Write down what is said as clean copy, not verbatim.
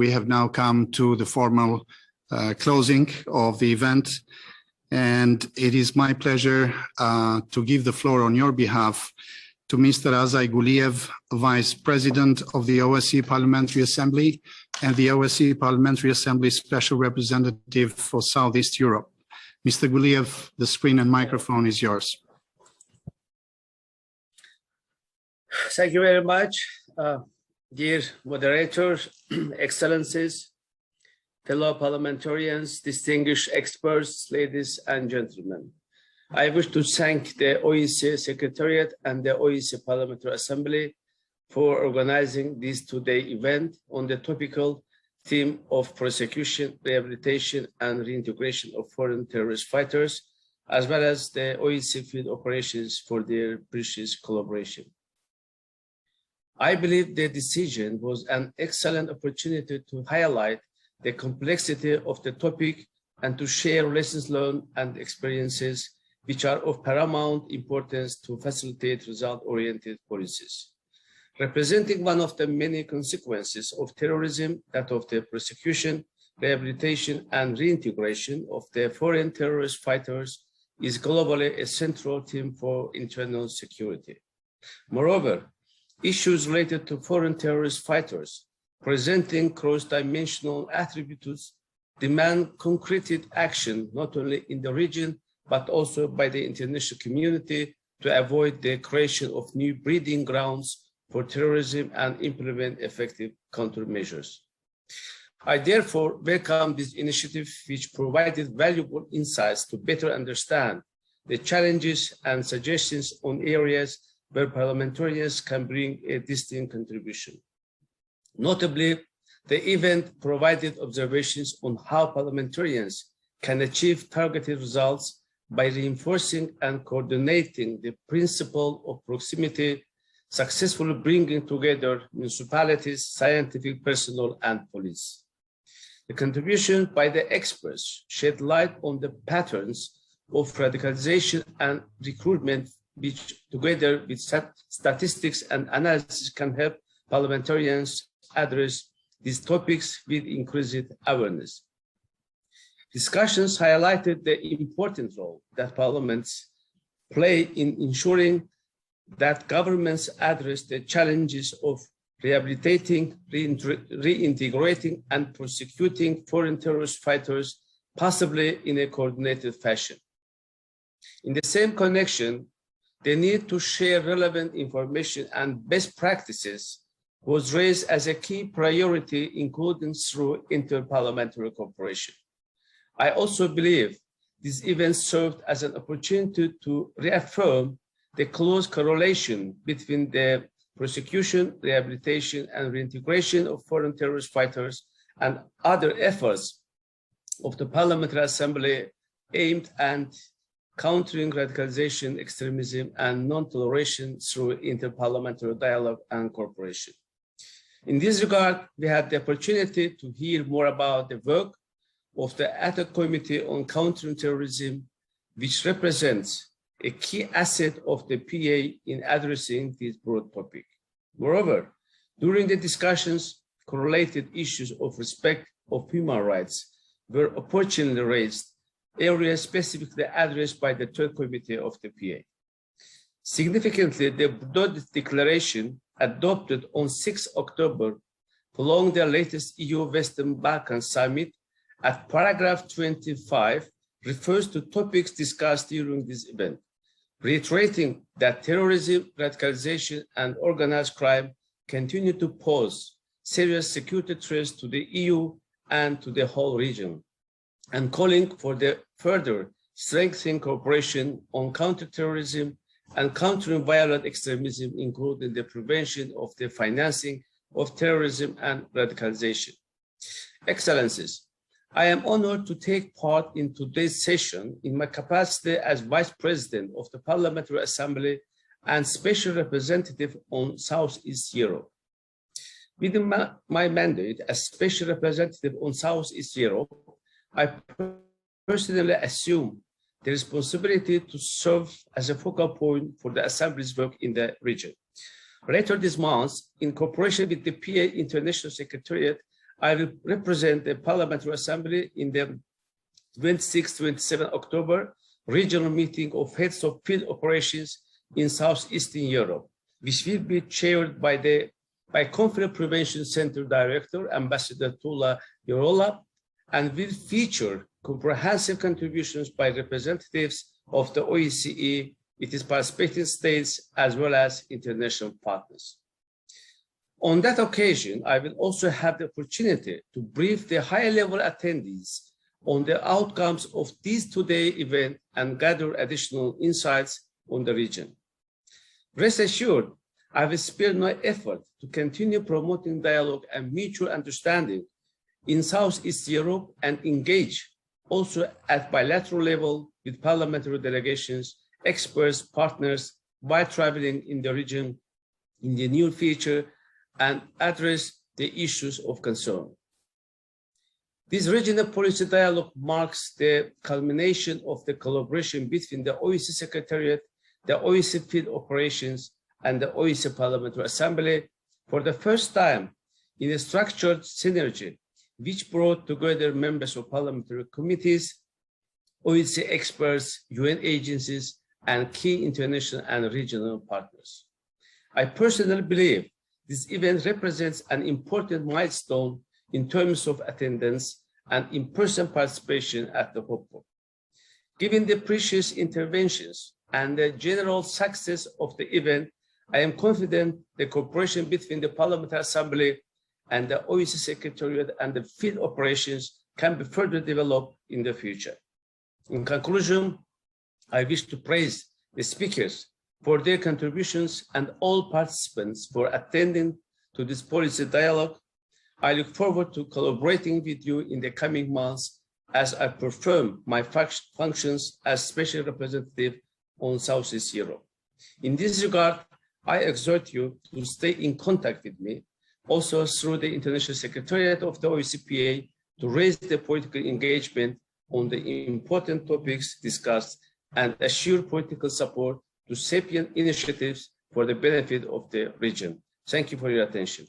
We have now come to the formal closing of the event, and it is my pleasure to give the floor on your behalf to Mr. Azay Guliyev, Vice President of the OSCE Parliamentary Assembly and the OSCE Parliamentary Assembly Special Representative for Southeast Europe. Mr. Guliyev, the screen and microphone is yours. Thank you very much, dear moderators, excellencies, fellow parliamentarians, distinguished experts, ladies and gentlemen. I wish to thank the OSCE Secretariat and the OSCE Parliamentary Assembly for organizing this two-day event on the topical theme of prosecution, rehabilitation, and reintegration of foreign terrorist fighters, as well as the OSCE field operations for their precious collaboration. I believe the decision was an excellent opportunity to highlight the complexity of the topic and to share lessons learned and experiences which are of paramount importance to facilitate result-oriented policies. Representing one of the many consequences of terrorism, that of the prosecution, rehabilitation, and reintegration of the foreign terrorist fighters is globally a central theme for internal security. Moreover, issues related to foreign terrorist fighters presenting cross-dimensional attributes demand concrete action not only in the region but also by the international community to avoid the creation of new breeding grounds for terrorism and implement effective countermeasures. I therefore welcome this initiative, which provided valuable insights to better understand the challenges and suggestions on areas where parliamentarians can bring a distinct contribution. Notably, the event provided observations on how parliamentarians can achieve targeted results by reinforcing and coordinating the principle of proximity, successfully bringing together municipalities, scientific personnel, and police. The contribution by the experts shed light on the patterns of radicalization and recruitment, which together with statistics and analysis can help parliamentarians address these topics with increased awareness. Discussions highlighted the important role that parliaments play in ensuring that governments address the challenges of rehabilitating, reintegrating, and prosecuting foreign terrorist fighters, possibly in a coordinated fashion. In the same connection, the need to share relevant information and best practices was raised as a key priority, including through interparliamentary cooperation. I also believe this event served as an opportunity to reaffirm the close correlation between the prosecution, rehabilitation, and reintegration of foreign terrorist fighters and other efforts of the Parliamentary Assembly aimed at countering radicalization, extremism, and non-toleration through interparliamentary dialogue and cooperation. In this regard, we had the opportunity to hear more about the work of the Ad hoc Committee on Countering Terrorism, which represents a key asset of the PA in addressing this broad topic. Moreover, during the discussions, correlated issues of respect of human rights were opportunely raised, areas specifically addressed by the Third Committee of the PA. Significantly, the Budapest Declaration adopted on 6 October, following the latest EU Western Balkans Summit, at paragraph 25, refers to topics discussed during this event, reiterating that terrorism, radicalization, and organized crime continue to pose serious security threats to the EU and to the whole region, and calling for the further strengthening cooperation on counterterrorism and countering violent extremism, including the prevention of the financing of terrorism and radicalization. Excellencies, I am honored to take part in today's session in my capacity as Vice President of the Parliamentary Assembly and Special Representative on Southeast Europe. Within my mandate as Special Representative on Southeast Europe, I personally assume the responsibility to serve as a focal point for the Assembly's work in the region. Later this month, in cooperation with the PA International Secretariat, I will represent the Parliamentary Assembly in the 26-27 October regional meeting of heads of field operations in Southeastern Europe, which will be chaired by Conflict Prevention Center Director, Ambassador Tula Yorola, and will feature comprehensive contributions by representatives of the OSCE, its participating states, as well as international partners. On that occasion, I will also have the opportunity to brief the high-level attendees on the outcomes of this two-day event and gather additional insights on the region. Rest assured, I will spare no effort to continue promoting dialogue and mutual understanding in Southeast Europe and engage also at bilateral level with parliamentary delegations, experts, partners, while traveling in the region in the near future and address the issues of concern. This regional policy dialogue marks the culmination of the collaboration between the OSCE Secretariat, the OSCE Field Operations, and the OSCE Parliamentary Assembly for the first time in a structured synergy, which brought together members of parliamentary committees, OSCE experts, UN agencies, and key international and regional partners. I personally believe this event represents an important milestone in terms of attendance and in-person participation at the HOPO. Given the precious interventions and the general success of the event, I am confident the cooperation between the Parliamentary Assembly and the OSCE Secretariat and the field operations can be further developed in the future. In conclusion, I wish to praise the speakers for their contributions and all participants for attending to this policy dialogue. I look forward to collaborating with you in the coming months as I perform my functions as Special Representative on Southeast Europe. In this regard, I exhort you to stay in contact with me, also through the International Secretariat of the OSCE PA, to raise the political engagement on the important topics discussed and assure political support to sapient initiatives for the benefit of the region. Thank you for your attention.